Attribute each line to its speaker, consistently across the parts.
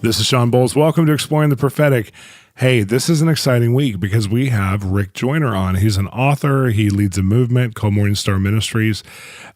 Speaker 1: This is Shawn Bolz. Welcome to Exploring the Prophetic. Hey, this is an exciting week because we have Rick Joyner on. He's an author. He leads a movement called Morning Star Ministries,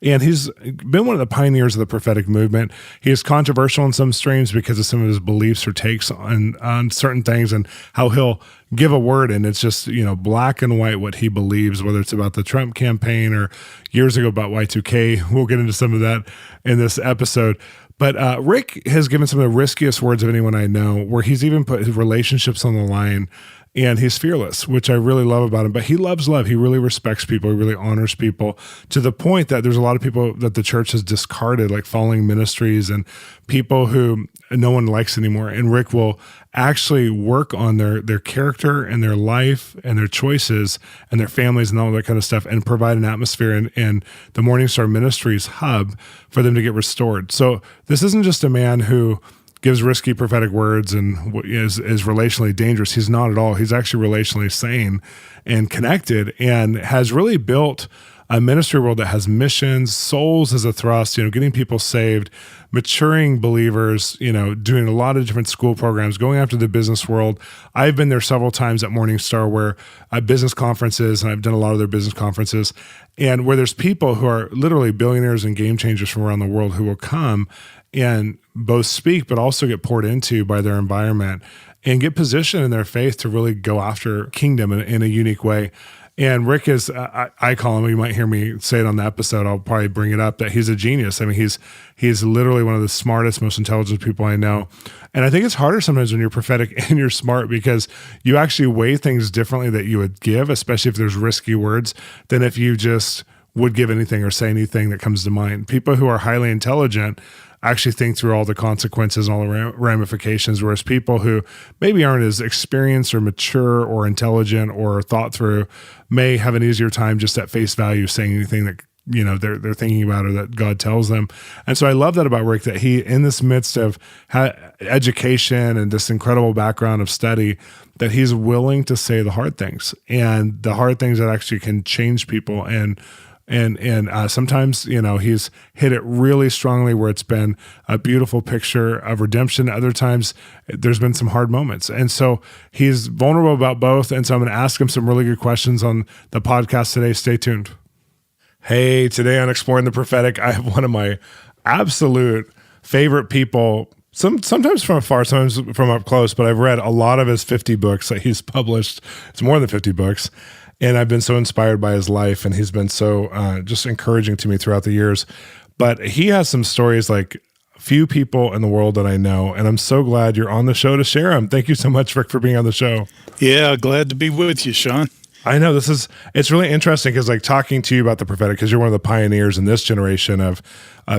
Speaker 1: and he's been one of the pioneers of the prophetic movement. He is controversial in some streams because of some of his beliefs or takes on certain things and how he'll give a word, and it's just, black and white what he believes, whether it's about the Trump campaign or years ago about Y2K. We'll get into some of that in this episode. But Rick has given some of the riskiest words of anyone I know, where he's even put his relationships on the line, and he's fearless, which I really love about him. But he loves love. He really respects people. He really honors people, to the point that there's a lot of people that the church has discarded, like falling ministries and people who no one likes anymore. And Rick will actually work on their character and their life and their choices and their families and all that kind of stuff, and provide an atmosphere in the Morning Star Ministries hub for them to get restored. So this isn't just a man who gives risky prophetic words and is relationally dangerous. He's not at all. He's actually relationally sane and connected, and has really built a ministry world that has missions, souls as a thrust, getting people saved, maturing believers, doing a lot of different school programs, going after the business world. I've been there several times at Morning Star, where business conferences, and I've done a lot of their business conferences, and where there's people who are literally billionaires and game changers from around the world who will come and both speak, but also get poured into by their environment and get positioned in their faith to really go after kingdom in a unique way. And Rick is, I call him, you might hear me say it on the episode, I'll probably bring it up, that he's a genius. I mean, he's literally one of the smartest, most intelligent people I know. And I think it's harder sometimes when you're prophetic and you're smart, because you actually weigh things differently that you would give, especially if there's risky words, than if you just would give anything or say anything that comes to mind. People who are highly intelligent actually think through all the consequences and all the ramifications, whereas people who maybe aren't as experienced or mature or intelligent or thought through may have an easier time just at face value saying anything that they're thinking about or that God tells them. And so I love that about Rick, that he, in this midst of education and this incredible background of study, that he's willing to say the hard things, and the hard things that actually can change people. And sometimes, he's hit it really strongly where it's been a beautiful picture of redemption. Other times there's been some hard moments. And so he's vulnerable about both. And so I'm going to ask him some really good questions on the podcast today. Stay tuned. Hey, today on Exploring the Prophetic, I have one of my absolute favorite people, sometimes from afar, sometimes from up close, but I've read a lot of his 50 books that he's published. It's more than 50 books. And I've been so inspired by his life, and he's been so just encouraging to me throughout the years. But he has some stories like few people in the world that I know, and I'm so glad you're on the show to share them. Thank you so much, Rick, for being on the show.
Speaker 2: Yeah, glad to be with you, Shawn.
Speaker 1: I know it's really interesting, because like talking to you about the prophetic, because you're one of the pioneers in this generation of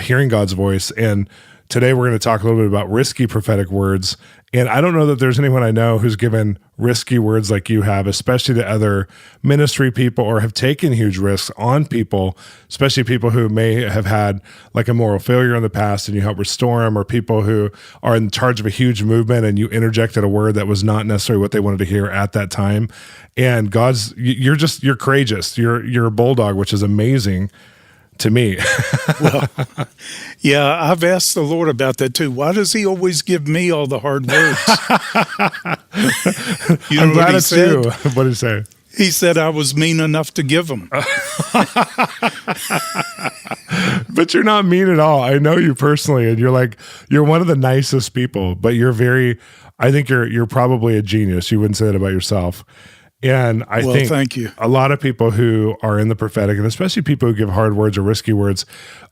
Speaker 1: hearing God's voice. And today we're going to talk a little bit about risky prophetic words. And I don't know that there's anyone I know who's given risky words like you have, especially to other ministry people, or have taken huge risks on people, especially people who may have had like a moral failure in the past and you help restore them, or people who are in charge of a huge movement and you interjected a word that was not necessarily what they wanted to hear at that time. And you're courageous. You're a bulldog, which is amazing to me.
Speaker 2: Well, yeah, I've asked the Lord about that too. Why does he always give me all the hard words?
Speaker 1: I'm glad it's you. What did he say?
Speaker 2: He said I was mean enough to give them.
Speaker 1: But you're not mean at all. I know you personally, and you're one of the nicest people, but I think you're probably a genius. You wouldn't say that about yourself. And I think
Speaker 2: thank you.
Speaker 1: A lot of people who are in the prophetic, and especially people who give hard words or risky words,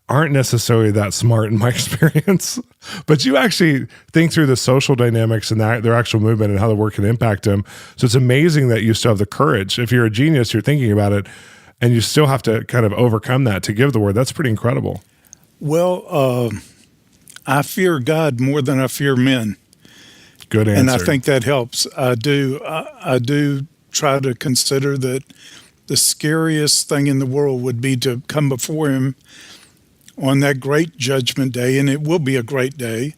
Speaker 1: aren't necessarily that smart in my experience. But you actually think through the social dynamics and their actual movement and how the word can impact them. So it's amazing that you still have the courage. If you're a genius, you're thinking about it, and you still have to kind of overcome that to give the word. That's pretty incredible.
Speaker 2: Well, I fear God more than I fear men.
Speaker 1: Good answer.
Speaker 2: And I think that helps. I do try to consider that the scariest thing in the world would be to come before him on that great judgment day, and it will be a great day,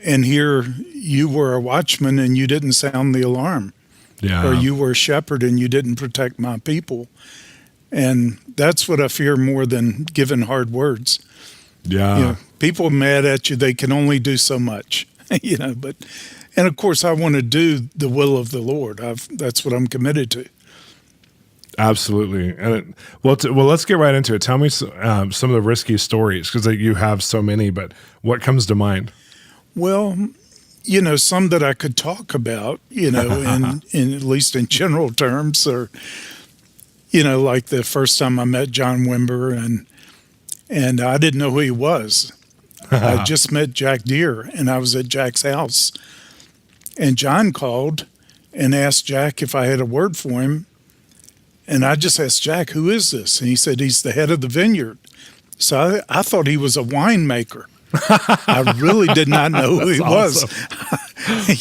Speaker 2: and here you were a watchman and you didn't sound the alarm.
Speaker 1: Yeah.
Speaker 2: Or you were a shepherd and you didn't protect my people. And that's what I fear more than giving hard words.
Speaker 1: Yeah.
Speaker 2: People mad at you, they can only do so much. But and of course I want to do the will of the Lord. That's what I'm committed to.
Speaker 1: Absolutely. And let's get right into it. Tell me some of the risky stories, because you have so many, but what comes to mind?
Speaker 2: Well, some that I could talk about, in at least in general terms, or, like the first time I met John Wimber, and I didn't know who he was. I just met Jack Deere, and I was at Jack's house. And John called and asked Jack if I had a word for him. And I just asked Jack, who is this? And he said, he's the head of the vineyard. So I thought he was a winemaker. I really did not know who he was.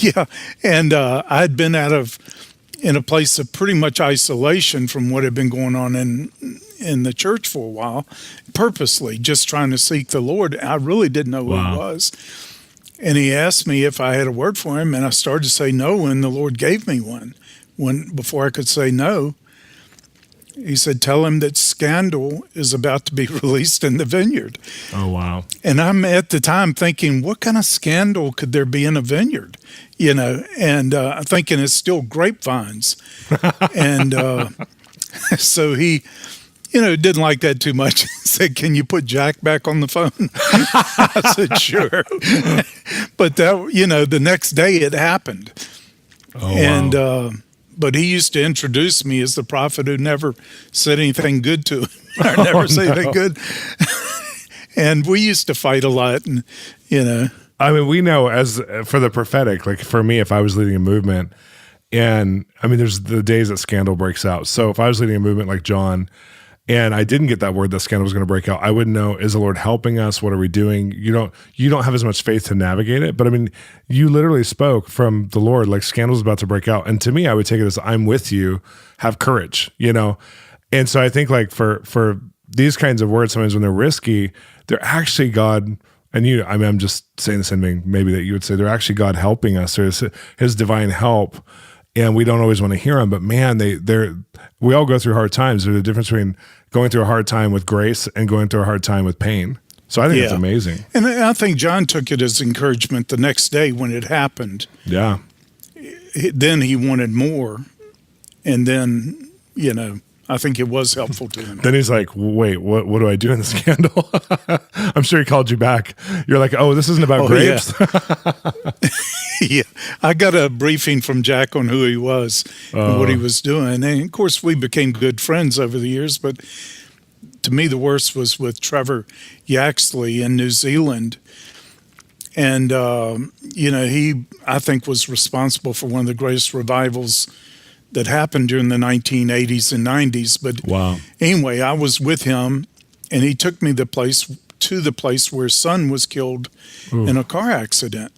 Speaker 2: Yeah. And I'd been in a place of pretty much isolation from what had been going on in the church for a while, purposely just trying to seek the Lord. I really didn't know who he was. And he asked me if I had a word for him, and I started to say no, and the Lord gave me one. Before I could say no, he said, tell him that scandal is about to be released in the vineyard.
Speaker 1: Oh, wow.
Speaker 2: And I'm at the time thinking, what kind of scandal could there be in a vineyard? And thinking it's still grapevines. And so he, didn't like that too much. He said, can you put Jack back on the phone? I said, sure. But that, the next day it happened.
Speaker 1: Oh, wow.
Speaker 2: But he used to introduce me as the prophet who never said anything good to him, or never say anything good. And we used to fight a lot, and
Speaker 1: I mean, we know as for the prophetic, like for me, if I was leading a movement, and I mean, there's the days that scandal breaks out. So if I was leading a movement like John, and I didn't get that word that scandal was going to break out, I wouldn't know, is the Lord helping us? What are we doing? You don't have as much faith to navigate it. But I mean, you literally spoke from the Lord, like scandal's about to break out. And to me, I would take it as I'm with you, have courage, And so I think like for these kinds of words, sometimes when they're risky, they're actually God. And I'm just saying the same thing maybe that you would say, they're actually God helping us. There's his divine help. And we don't always want to hear them, but man, we all go through hard times. There's a difference between going through a hard time with grace and going through a hard time with pain. So I think it's amazing.
Speaker 2: And I think John took it as encouragement the next day when it happened.
Speaker 1: Yeah.
Speaker 2: Then he wanted more. And then, I think it was helpful to him.
Speaker 1: Then he's like, wait, what do I do in the scandal? I'm sure he called you back. You're like, oh, this isn't about grapes?
Speaker 2: Yeah. I got a briefing from Jack on who he was and what he was doing. And, of course, we became good friends over the years. But to me, the worst was with Trevor Yaxley in New Zealand. And, he, I think, was responsible for one of the greatest revivals that happened during the 1980s and 90s. But
Speaker 1: wow.
Speaker 2: Anyway, I was with him, and he took me to the place where his son was killed in a car accident,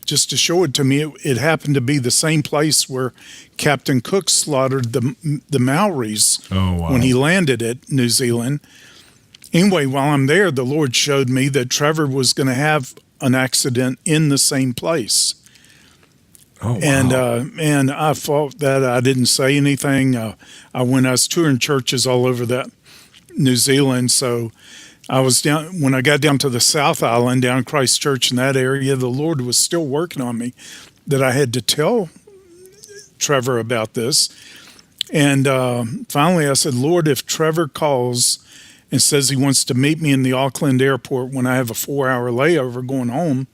Speaker 2: just to show it to me. It happened to be the same place where Captain Cook slaughtered the Maoris when he landed at New Zealand. Anyway, while I'm there, the Lord showed me that Trevor was going to have an accident in the same place.
Speaker 1: Oh, wow.
Speaker 2: And I thought that I didn't say anything. I was touring churches all over that New Zealand. So I was when I got down to the South Island, down Christchurch in that area, the Lord was still working on me that I had to tell Trevor about this. And finally I said, Lord, if Trevor calls and says he wants to meet me in the Auckland airport when I have a 4-hour layover going home,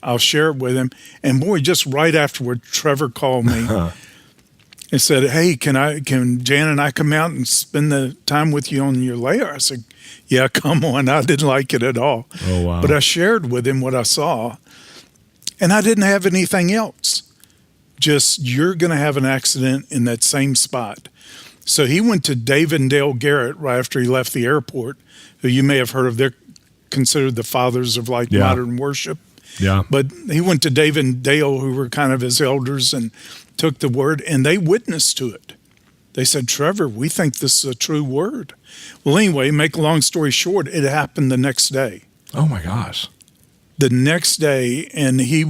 Speaker 2: I'll share it with him. And boy, just right afterward, Trevor called me and said, hey, can Jan and I come out and spend the time with you on your layer? I said, yeah, come on. I didn't like it at all.
Speaker 1: Oh, wow.
Speaker 2: But I shared with him what I saw, and I didn't have anything else. Just, you're going to have an accident in that same spot. So he went to David and Dale Garrett right after he left the airport, who you may have heard of. They're considered the fathers of modern worship.
Speaker 1: Yeah.
Speaker 2: But he went to David and Dale, who were kind of his elders, and took the word, and they witnessed to it. They said, Trevor, we think this is a true word. Well, anyway, make a long story short, it happened the next day.
Speaker 1: Oh, my gosh.
Speaker 2: The next day, and he,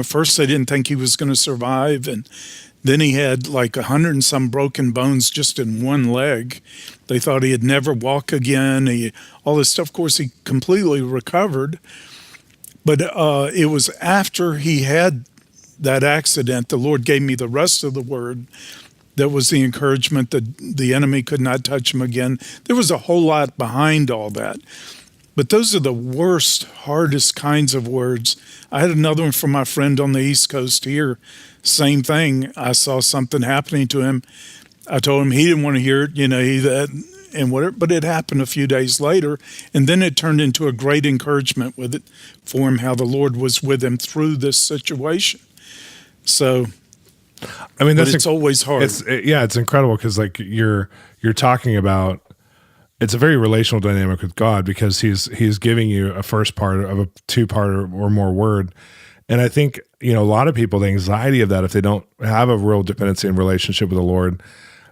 Speaker 2: first they didn't think he was going to survive, and then he had like 100 and some broken bones just in one leg. They thought he'd never walk again. All this stuff, of course, he completely recovered. But it was after he had that accident, the Lord gave me the rest of the word. That was the encouragement that the enemy could not touch him again. There was a whole lot behind all that. But those are the worst, hardest kinds of words. I had another one from my friend on the East Coast here. Same thing. I saw something happening to him. I told him he didn't want to hear it, and whatever. But it happened a few days later, and then it turned into a great encouragement with it for him, how the Lord was with him through this situation. So,
Speaker 1: I mean,
Speaker 2: it's always hard.
Speaker 1: It's incredible because like you're talking about. It's a very relational dynamic with God because he's giving you a first part of a two-part or more word. And I think, a lot of people, the anxiety of that, if they don't have a real dependency and relationship with the Lord,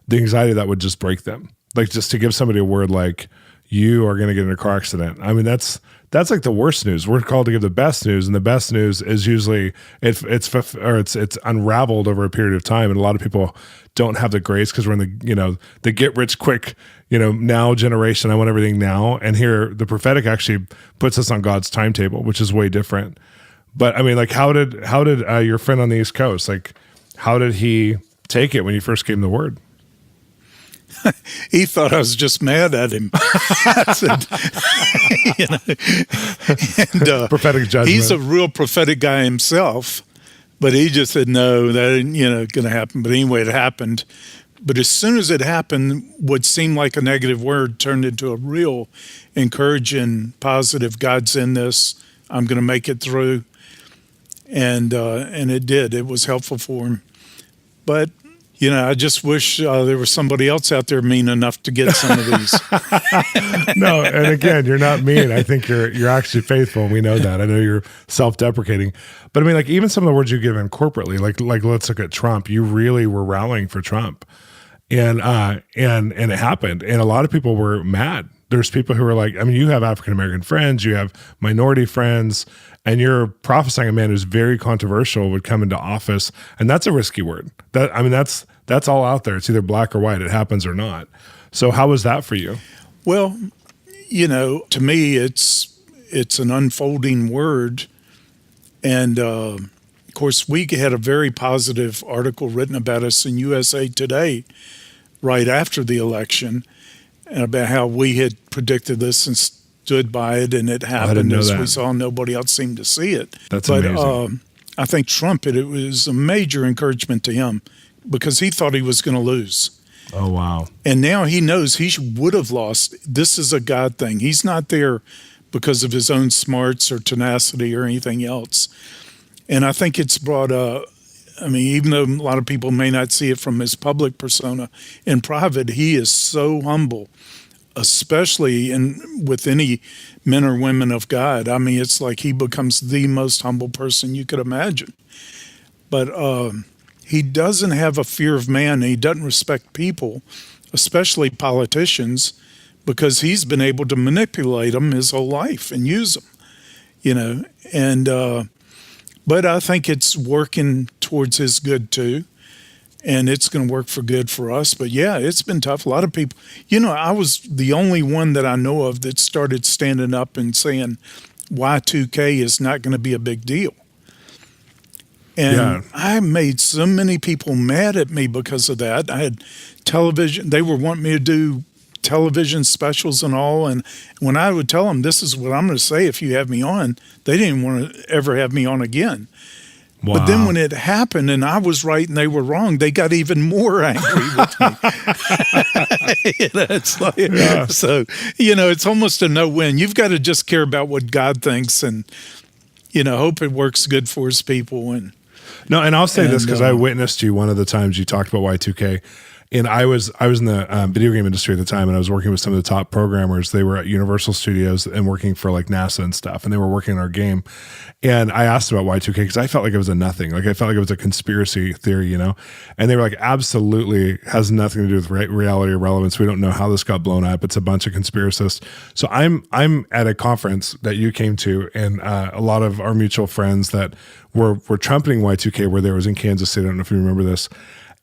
Speaker 1: the anxiety of that would just break them. Like just to give somebody a word like, you are going to get in a car accident. I mean, that's like the worst news. We're called to give the best news, and the best news is usually it's unraveled over a period of time. And a lot of people don't have the grace because we're in the get rich quick, now generation. I want everything now. And here the prophetic actually puts us on God's timetable, which is way different. But I mean, like, how did your friend on the East Coast, like, how did he take it when you first gave him the word?
Speaker 2: He thought I was just mad at him.
Speaker 1: Prophetic judgment.
Speaker 2: He's a real prophetic guy himself, but he just said, no, that ain't, going to happen. But anyway, it happened. But as soon as it happened, what seemed like a negative word turned into a real encouraging, positive, God's in this, I'm going to make it through. And it did. It was helpful for him. But I just wish there was somebody else out there mean enough to get some of these.
Speaker 1: No, and again, you're not mean. I think you're actually faithful, and we know that. I know you're self-deprecating, but I mean, like even some of the words you give in corporately, like let's look at Trump. You really were rallying for Trump, and it happened, and a lot of people were mad. There's people who are like, I mean, you have African American friends, you have minority friends, and you're prophesying a man who's very controversial would come into office, and that's a risky word. That's all out there. It's either black or white. It happens or not. So how was that for you?
Speaker 2: Well, to me, it's an unfolding word, and of course, we had a very positive article written about us in USA Today right after the election, and about how we had predicted this and stood by it, and it happened as we saw. Nobody else seemed to see it.
Speaker 1: That's amazing.
Speaker 2: I think Trump, it was a major encouragement to him because he thought he was going to lose.
Speaker 1: Oh, wow.
Speaker 2: And now he knows he would have lost. This is a God thing. He's not there because of his own smarts or tenacity or anything else. And I think it's brought even though a lot of people may not see it from his public persona, in private, he is so humble, especially with any men or women of God. I mean, it's like he becomes the most humble person you could imagine. But he doesn't have a fear of man. He doesn't respect people, especially politicians, because he's been able to manipulate them his whole life and use them, but I think it's working towards his good too, and it's going to work for good for us. But yeah, it's been tough. A lot of people, I was the only one that I know of that started standing up and saying Y2K is not going to be a big deal. And I made so many people mad at me because of that. I had television. They were wanting me to do television specials and all. And when I would tell them, this is what I'm going to say if you have me on, they didn't want to ever have me on again. Wow. But then when it happened and I was right and they were wrong, they got even more angry with me. It's like, so, it's almost a no-win. You've got to just care about what God thinks and, hope it works good for his people. And
Speaker 1: I'll say this because I witnessed you one of the times you talked about Y2K. And I was in the video game industry at the time, and I was working with some of the top programmers. They were at Universal Studios and working for like NASA and stuff, and they were working on our game. And I asked about Y2K because I felt like it was a nothing. Like I felt like it was a conspiracy theory, And they were like, absolutely has nothing to do with reality or relevance. We don't know how this got blown up. It's a bunch of conspiracists. So I'm at a conference that you came to, and a lot of our mutual friends that were trumpeting Y2K were there. Was in Kansas City. I don't know if you remember this.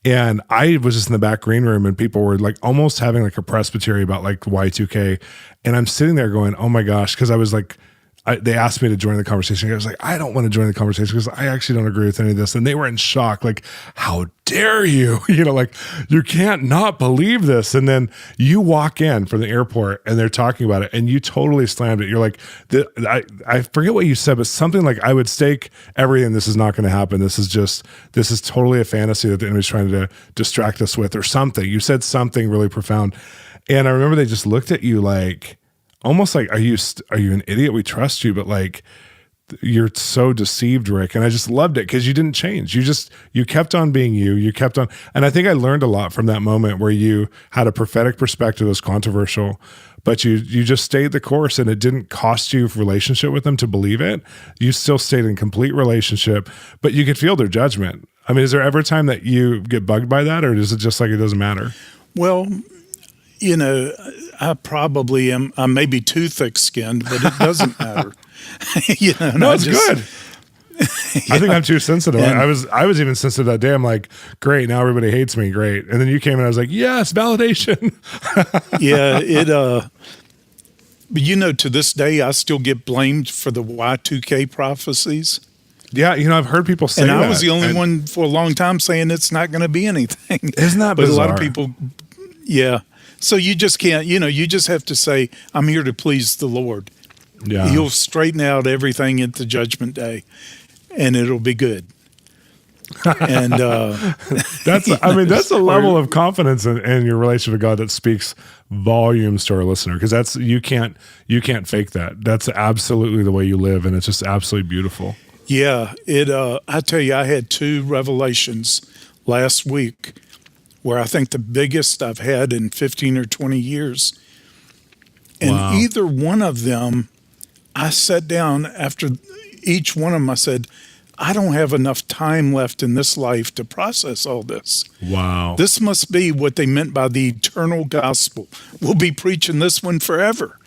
Speaker 1: And I was just in the back green room and people were like almost having like a presbytery about like Y2K. And I'm sitting there going, oh my gosh, because I was like, they asked me to join the conversation. I was like, I don't want to join the conversation because I actually don't agree with any of this. And they were in shock. Like, how dare you? Like, you can't not believe this. And then you walk in from the airport and they're talking about it and you totally slammed it. You're like, I forget what you said, but something like, I would stake everything. This is not going to happen. This is totally a fantasy that the enemy's trying to distract us with or something. You said something really profound. And I remember they just looked at you like, almost like, are you an idiot? We trust you, but like, you're so deceived, Rick. And I just loved it because you didn't change. You kept on being you kept on. And I think I learned a lot from that moment where you had a prophetic perspective that was controversial, but you just stayed the course and it didn't cost you relationship with them to believe it. You still stayed in complete relationship, but you could feel their judgment. I mean, is there ever a time that you get bugged by that, or is it just like, it doesn't matter?
Speaker 2: Well, I probably am. I may be too thick-skinned, but it doesn't matter.
Speaker 1: No, it's good. I think I'm too sensitive. I was even sensitive that day. I'm like, great, now everybody hates me. Great. And then you came and I was like, yes, validation.
Speaker 2: Yeah, but to this day, I still get blamed for the Y2K prophecies.
Speaker 1: Yeah, I've heard people say that.
Speaker 2: And I was the only one for a long time saying it's not going to be anything.
Speaker 1: Isn't that
Speaker 2: but
Speaker 1: bizarre?
Speaker 2: A lot of people, yeah. So you just can't, you just have to say, I'm here to please the Lord.
Speaker 1: Yeah.
Speaker 2: He'll straighten out everything at the judgment day, and it'll be good. And
Speaker 1: that's a level of confidence in your relationship with God that speaks volumes to our listener, because you can't fake that. That's absolutely the way you live, and it's just absolutely beautiful.
Speaker 2: Yeah, I tell you, I had 2 revelations last week where I think the biggest I've had in 15 or 20 years. And
Speaker 1: Wow.
Speaker 2: Either one of them, I sat down after each one of them, I said, I don't have enough time left in this life to process all this.
Speaker 1: Wow.
Speaker 2: This must be what they meant by the eternal gospel. We'll be preaching this one forever.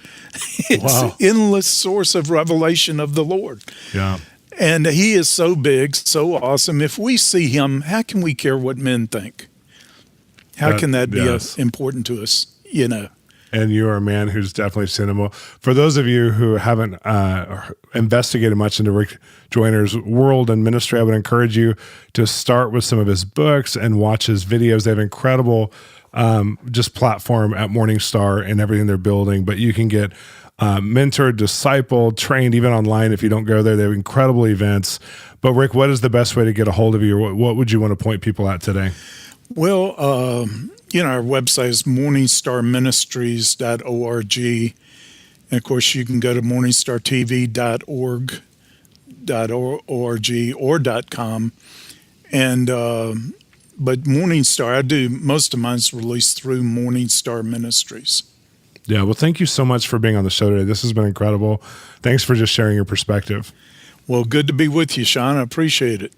Speaker 2: It's an endless source of revelation of the Lord.
Speaker 1: Yeah.
Speaker 2: And he is so big, so awesome. If we see him, how can we care what men think? How can that be important to us,
Speaker 1: And you are a man who's definitely seen him. For those of you who haven't investigated much into Rick Joyner's world and ministry, I would encourage you to start with some of his books and watch his videos. They have incredible just platform at Morningstar and everything they're building. But you can get mentored, discipled, trained, even online if you don't go there. They have incredible events. But Rick, what is the best way to get a hold of you? Or what would you want to point people at today?
Speaker 2: Well, our website is morningstarministries.org. And of course, you can go to morningstartv.org or .com. And, but Morningstar, most of mine's released through Morningstar Ministries.
Speaker 1: Yeah. Well, thank you so much for being on the show today. This has been incredible. Thanks for just sharing your perspective.
Speaker 2: Well, good to be with you, Shawn. I appreciate it.